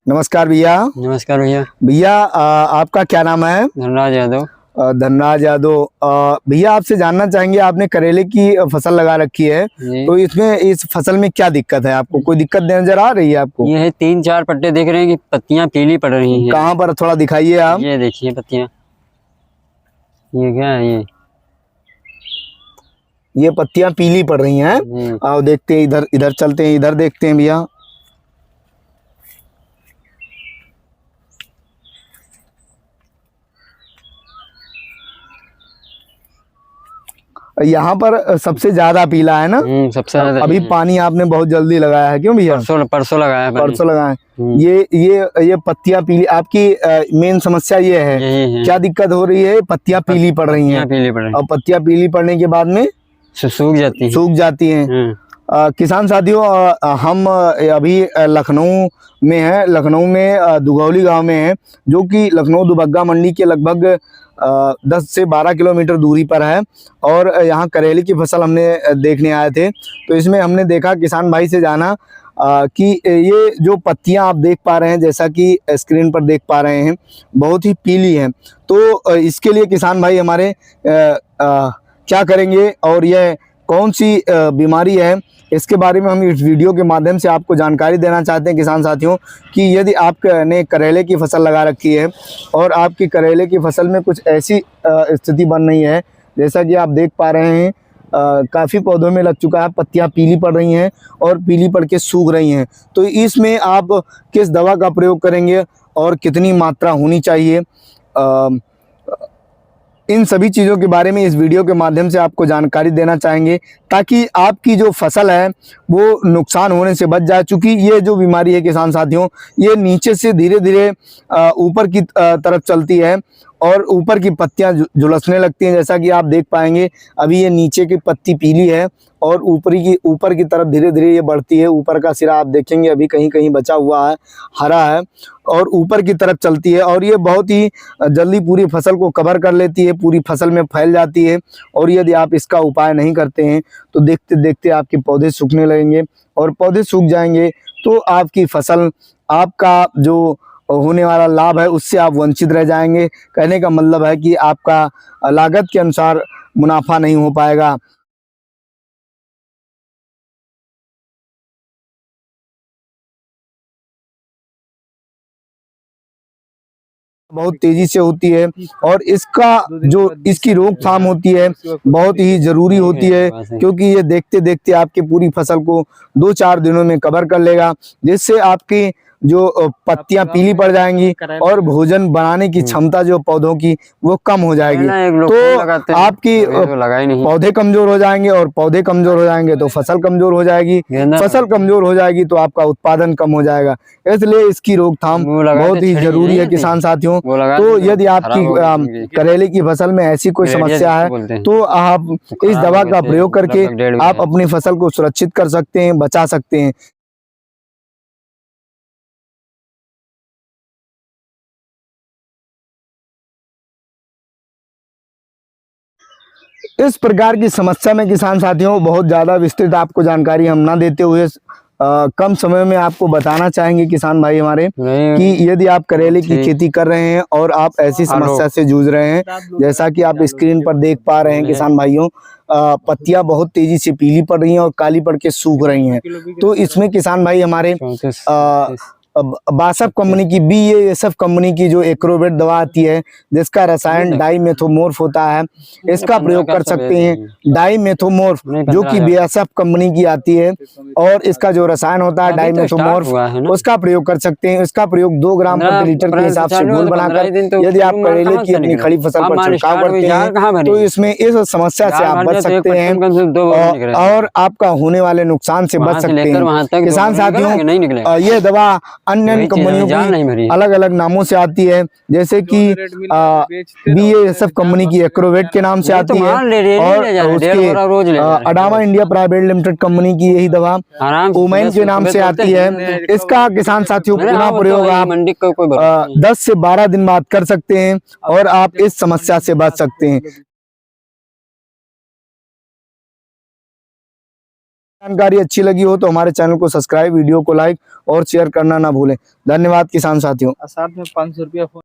नमस्कार भैया। नमस्कार भैया। भैया आपका क्या नाम है? धनराज यादव। धनराज यादव। भैया आपसे जानना चाहेंगे, आपने करेले की फसल लगा रखी है, तो इसमें इस फसल में क्या दिक्कत है? आपको कोई दिक्कत नजर आ रही है आपको? ये है 3-4 पट्टे दिख रहे हैं कि पत्तियां पीली पड़ रही हैं। कहाँ पर, थोड़ा दिखाइए आप। ये देखिए पत्तियां, ये क्या है ये पत्तियां पीली पड़ रही हैं। आओ देखते हैं, इधर इधर चलते हैं, इधर देखते हैं भैया। यहाँ पर सबसे ज्यादा पीला है ना? सबसे ज्यादा। अभी पानी आपने बहुत जल्दी लगाया है, क्यों भैया? परसों लगाया है। परसों लगाए। ये पत्तियां पीली, आपकी मेन समस्या ये है? क्या दिक्कत हो रही है? पत्तियां पीली पड़ रही हैं। और पत्तियां पीली पड़ने के बाद में सूख जाती हैं। किसान साथियों, हम अभी लखनऊ में हैं। लखनऊ में दुगौली गांव में है, जो कि लखनऊ दुबग्गा मंडी के लगभग 10 से 12 किलोमीटर दूरी पर है। और यहाँ करेले की फसल हमने देखने आए थे, तो इसमें हमने देखा, किसान भाई से जाना कि ये जो पत्तियां आप देख पा रहे हैं, जैसा कि स्क्रीन पर देख पा रहे हैं, बहुत ही पीली हैं। तो इसके लिए किसान भाई हमारे क्या करेंगे और यह कौन सी बीमारी है, इसके बारे में हम इस वीडियो के माध्यम से आपको जानकारी देना चाहते हैं किसान साथियों, कि यदि आपने करेले की फसल लगा रखी है और आपकी करेले की फसल में कुछ ऐसी स्थिति बन रही है, जैसा कि आप देख पा रहे हैं, काफ़ी पौधों में लग चुका है, पत्तियां पीली पड़ रही हैं और पीली पड़ के सूख रही हैं। तो इसमें आप किस दवा का प्रयोग करेंगे और कितनी मात्रा होनी चाहिए, इन सभी चीज़ों के बारे में इस वीडियो के माध्यम से आपको जानकारी देना चाहेंगे, ताकि आपकी जो फसल है वो नुकसान होने से बच जाए। चूँकि ये जो बीमारी है किसान साथियों, ये नीचे से धीरे धीरे ऊपर की तरफ चलती है और ऊपर की पत्तियां झुलसने लगती हैं। जैसा कि आप देख पाएंगे, अभी ये नीचे की पत्ती पीली है और ऊपर की तरफ धीरे धीरे ये बढ़ती है। ऊपर का सिरा आप देखेंगे अभी कहीं कहीं बचा हुआ है, हरा है, और ऊपर की तरफ चलती है और ये बहुत ही जल्दी पूरी फसल को कवर कर लेती है, पूरी फसल में फैल जाती है। और यदि आप इसका उपाय नहीं करते हैं तो देखते देखते आपके पौधे सूखने लगेंगे, और पौधे सूख जाएंगे तो आपकी फसल, आपका जो होने वाला लाभ है, उससे आप वंचित रह जाएंगे। कहने का मतलब है कि आपका लागत के अनुसार मुनाफा नहीं हो पाएगा। बहुत तेजी से होती है और इसकी रोकथाम होती है बहुत ही जरूरी होती है, क्योंकि ये देखते देखते आपकी पूरी फसल को 2-4 दिनों में कवर कर लेगा, जिससे आपकी जो पत्तियां पीली पड़ जाएंगी और भोजन बनाने की क्षमता जो पौधों की वो कम हो जाएगी। तो आपकी पौधे कमजोर हो जाएंगे और पौधे कमजोर हो जाएंगे तो फसल कमजोर हो जाएगी, फसल कमजोर हो जाएगी तो आपका उत्पादन कम हो जाएगा। इसलिए इसकी रोकथाम बहुत ही जरूरी है किसान साथियों। तो यदि आपकी करेले की फसल में ऐसी कोई समस्या है तो आप इस दवा का प्रयोग करके आप अपनी फसल को सुरक्षित कर सकते हैं, बचा सकते हैं। इस प्रकार की समस्या में किसान साथियों बहुत ज़्यादा विस्तृत आपको जानकारी हम ना देते हुए कम समय में आपको बताना चाहेंगे किसान भाई हमारे, कि यदि आप करेले की खेती कर रहे हैं और आप ऐसी समस्या से जूझ रहे हैं, जैसा कि आप स्क्रीन पर देख पा रहे हैं किसान भाइयों, पत्तियां बहुत तेजी से पीली पड़ रही हैं और काली पड़ के सूख रही हैं। तो इसमें किसान भाई हमारे बासफ कंपनी की BASF कंपनी की जो एक्रोवेट दवा आती है, जिसका रसायन डाइमेथोमोर्फ होता है, इसका प्रयोग कर सकते हैं। डाइमेथोमोर्फ जो कि BASF कंपनी की आती है, और इसका जो रसायन होता है डाइमेथोमोर्फ, उसका प्रयोग कर सकते हैं। इसका प्रयोग 2 ग्राम प्रति लीटर के हिसाब से घोल बनाकर यदि आप करेले की अपनी खड़ी फसल पर छिड़काव करते हैं तो इसमें इस समस्या से आप बच सकते हैं और आपका होने वाले नुकसान से बच सकते हैं। किसान साथियों, ये दवा अन्य कंपनियों की अलग अलग नामों से आती है, जैसे कि BASF कंपनी की एक्रोवेट के नाम से आती है, और उसके Adama India private limited company की यही दवा ओमैन के नाम से आती है। इसका किसान साथियों पुनः प्रयोग आप 10 से 12 दिन बाद कर सकते हैं और आप इस समस्या से बच सकते हैं। जानकारी अच्छी लगी हो तो हमारे चैनल को सब्सक्राइब, वीडियो को लाइक और शेयर करना ना भूलें। धन्यवाद किसान साथियों। साथ में 500 रुपया